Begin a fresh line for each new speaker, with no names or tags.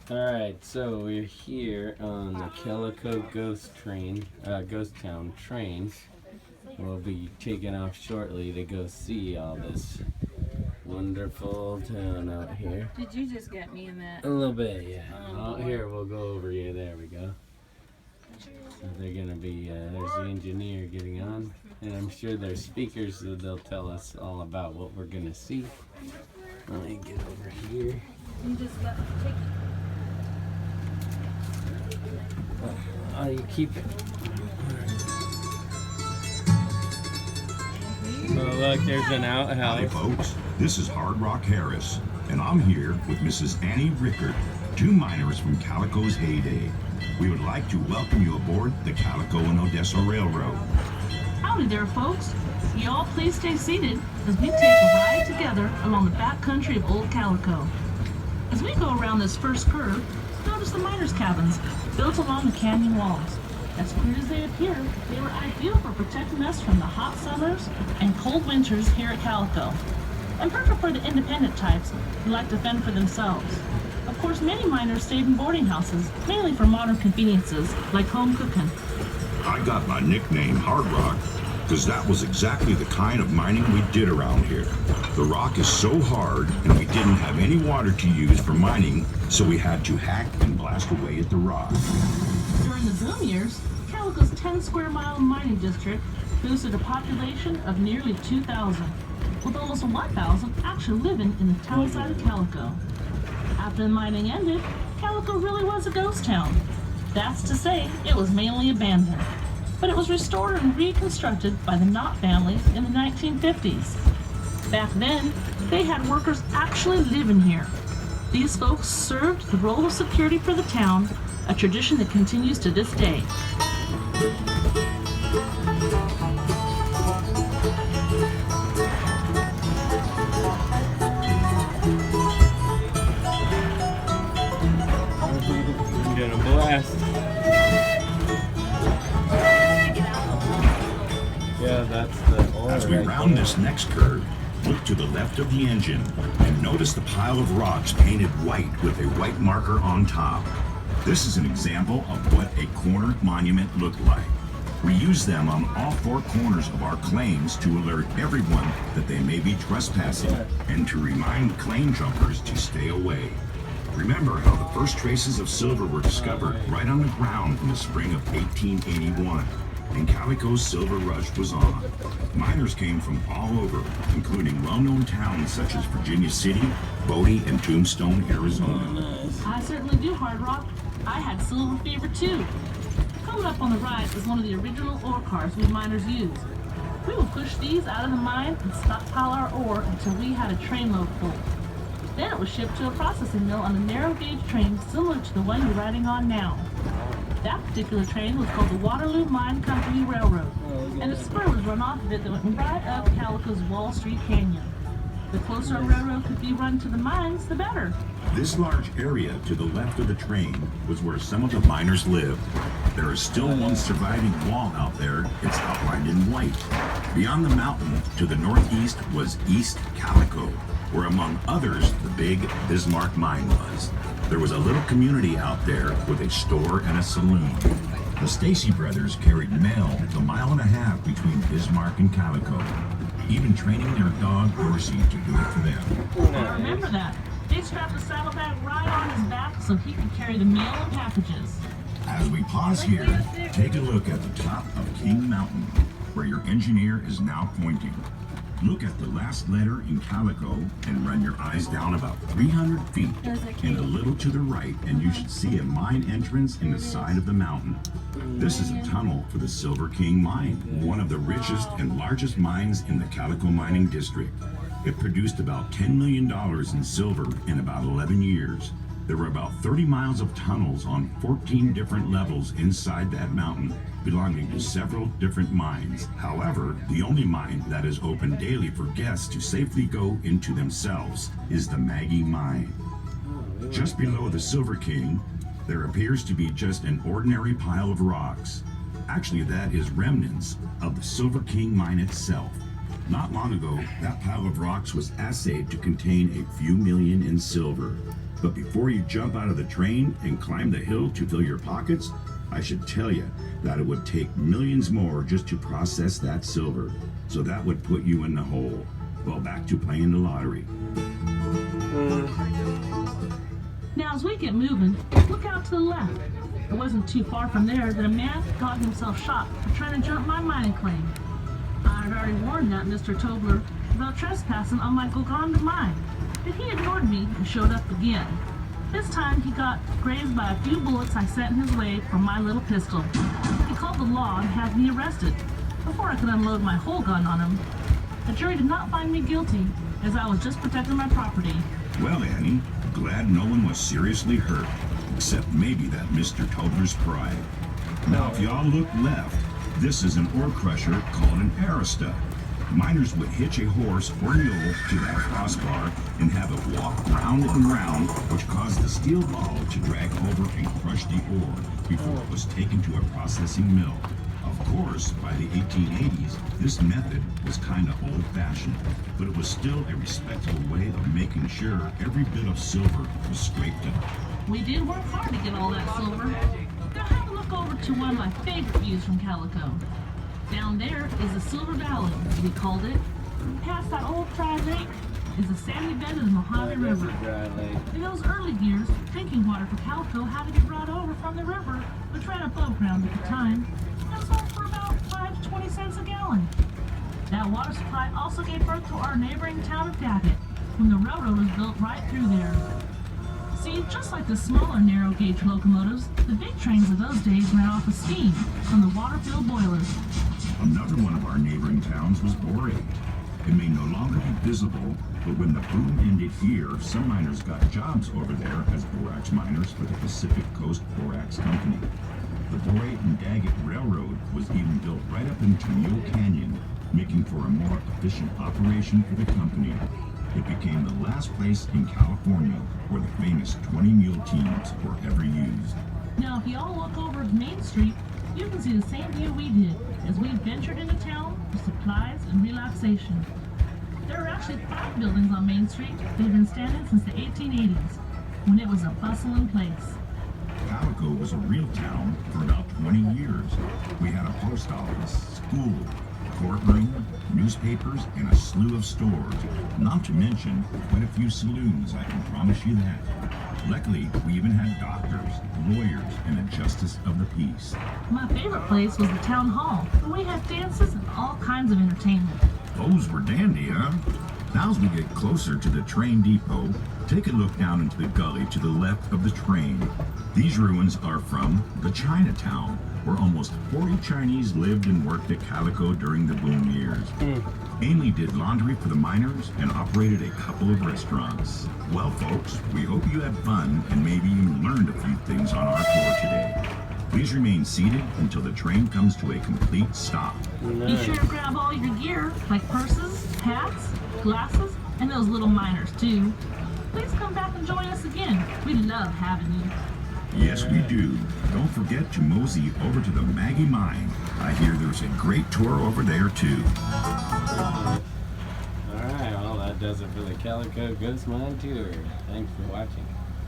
Alright, so we're here on the Calico Ghost Town train. We'll be taking off shortly to go see all this wonderful town out here.
Did you just get me in that?
A little bit, yeah. Here, we'll go over here. There we go. So they're gonna be, there's the engineer getting on. And I'm sure there's speakers that they'll tell us all about what we're gonna see. Let me get over here.
You just got take
You keep it. Oh, look, there's an outhouse.
Howdy, folks. This is Hard Rock Harris, and I'm here with Mrs. Annie Rickard, two miners from Calico's heyday. We would like to welcome you aboard the Calico and Odessa Railroad.
Howdy there, folks. You all please stay seated as we take a ride together along the back country of Old Calico. As we go around this first curve, notice the miners' cabins built along the canyon walls. As clear as they appear, they were ideal for protecting us from the hot summers and cold winters here at Calico, and perfect for the independent types who like to fend for themselves. Of course, many miners stayed in boarding houses, mainly for modern conveniences like home cooking.
I got my nickname Hard Rock because that was exactly the kind of mining we did around here. The rock is so hard, and we didn't have any water to use for mining, so we had to hack and blast away at the rock.
During the boom years, Calico's 10-square-mile mining district boosted a population of nearly 2,000, with almost 1,000 actually living in the town side of Calico. After the mining ended, Calico really was a ghost town. That's to say, it was mainly abandoned, but it was restored and reconstructed by the Knott families in the 1950s. Back then, they had workers actually living here. These folks served the role of security for the town, a tradition that continues to this day.
I'm gonna blast. Yeah, that's the ore.
As we round this next curve, look to the left of the engine and notice the pile of rocks painted white with a white marker on top. This is an example of what a corner monument looked like. We use them on all four corners of our claims to alert everyone that they may be trespassing and to remind claim jumpers to stay away. Remember how the first traces of silver were discovered right on the ground in the spring of 1881, and Calico's silver rush was on. Miners came from all over, including well-known towns such as Virginia City, Bodie, and Tombstone, Arizona.
I certainly do, Hard Rock. I had silver fever too. Coming up on the right is one of the original ore cars we miners used. We would push these out of the mine and stockpile our ore until we had a trainload full. Then it was shipped to a processing mill on a narrow gauge train similar to the one you're riding on now. That particular train was called the Waterloo Mine Company Railroad, and a spur was run off of it that went right up Calico's Wall Street Canyon. The closer a railroad could be run to the mines, the better.
This large area to the left of the train was where some of the miners lived. There is still one surviving wall out there. It's outlined in white. Beyond the mountain to the northeast was East Calico, where among others the big Bismarck mine was. There was a little community out there with a store and a saloon. The Stacy brothers carried mail the mile and a half between Bismarck and Calico, even training their dog Dorsey to do it for them.
I remember that. They strapped a saddlebag right on his back so he could carry the mail and packages.
As we pause here, take a look at the top of King Mountain, where your engineer is now pointing. Look at the last letter in Calico and run your eyes down about 300 feet and a little to the right, and you should see a mine entrance in the side of the mountain. This is a tunnel for the Silver King mine, one of the richest and largest mines in the Calico mining district. It produced about $10 million in silver in about 11 years. There were about 30 miles of tunnels on 14 different levels inside that mountain, belonging to several different mines. However, the only mine that is open daily for guests to safely go into themselves is the Maggie Mine. Just below the Silver King, there appears to be just an ordinary pile of rocks. Actually, that is remnants of the Silver King mine itself. Not long ago, that pile of rocks was assayed to contain a few million in silver. But before you jump out of the train and climb the hill to fill your pockets, I should tell you that it would take millions more just to process that silver. So that would put you in the hole. Well, back to playing the lottery.
Now, as we get moving, look out to the left. It wasn't too far from there that a man got himself shot for trying to jump my mining claim. I had already warned that Mr. Tobler about trespassing on my Golconda mine, but he ignored me and showed up again. This time he got grazed by a few bullets I sent his way from my little pistol. He called the law and had me arrested before I could unload my whole gun on him. The jury did not find me guilty, as I was just protecting my property.
Well, Annie, glad no one was seriously hurt, except maybe that Mr. Tobler's pride. Now, if y'all look left, this is an ore crusher called an arista. Miners would hitch a horse or mule to that crossbar and have it walk round and round, which caused the steel ball to drag over and crush the ore before it was taken to a processing mill. Of course, by the 1880s, this method was kind of old-fashioned, but it was still a respectable way of making sure every bit of silver was scraped up.
We did work hard to get all that silver. Now have a look over to one of my favorite views from Calico. Down there is the Silver Valley, as we called it. Past that old dry lake is the sandy bed of the Mojave River. In those early years, drinking water for Calico had to be brought over from the river, which ran above ground at the time, and sold for about 5 to 20 cents a gallon. That water supply also gave birth to our neighboring town of Daggett, when the railroad was built right through there. See, just like the smaller narrow gauge locomotives, the big trains of those days ran off of steam from the water-filled boilers.
Another one of our neighboring towns was Borate. It may no longer be visible, but when the boom ended here, some miners got jobs over there as borax miners for the Pacific Coast Borax Company. The Borate and Daggett Railroad was even built right up into Mule Canyon, making for a more efficient operation for the company. It became the last place in California where the famous 20 mule teams were ever used.
Now, if you all look over at Main Street, you can see the same view we did as we ventured into town for supplies and relaxation. There are actually 5 buildings on Main Street that have been standing since the 1880s, when it was a bustling place.
Calico was a real town for about 20 years. We had a post office, school, courtroom, newspapers, and a slew of stores. Not to mention quite a few saloons, I can promise you that. Luckily, we even had doctors, lawyers, and a justice of the peace.
My favorite place was the town hall, where we had dances and all kinds of entertainment.
Those were dandy, huh? Now as we get closer to the train depot, take a look down into the gully to the left of the train. These ruins are from the Chinatown, where almost 40 Chinese lived and worked at Calico during the boom years. Amy did laundry for the miners and operated a couple of restaurants. Well, folks, we hope you had fun and maybe even learned a few things on our tour today. Please remain seated until the train comes to a complete stop.
Be sure to grab all your gear, like purses, hats, glasses, and those little miners, too. Please come back and join us again. We love having you.
Yes, we do. Don't forget to mosey over to the Maggie Mine. I hear there's a great tour over there, too.
Alright, well, that does it for the Calico Ghost Mine Tour. Thanks for watching.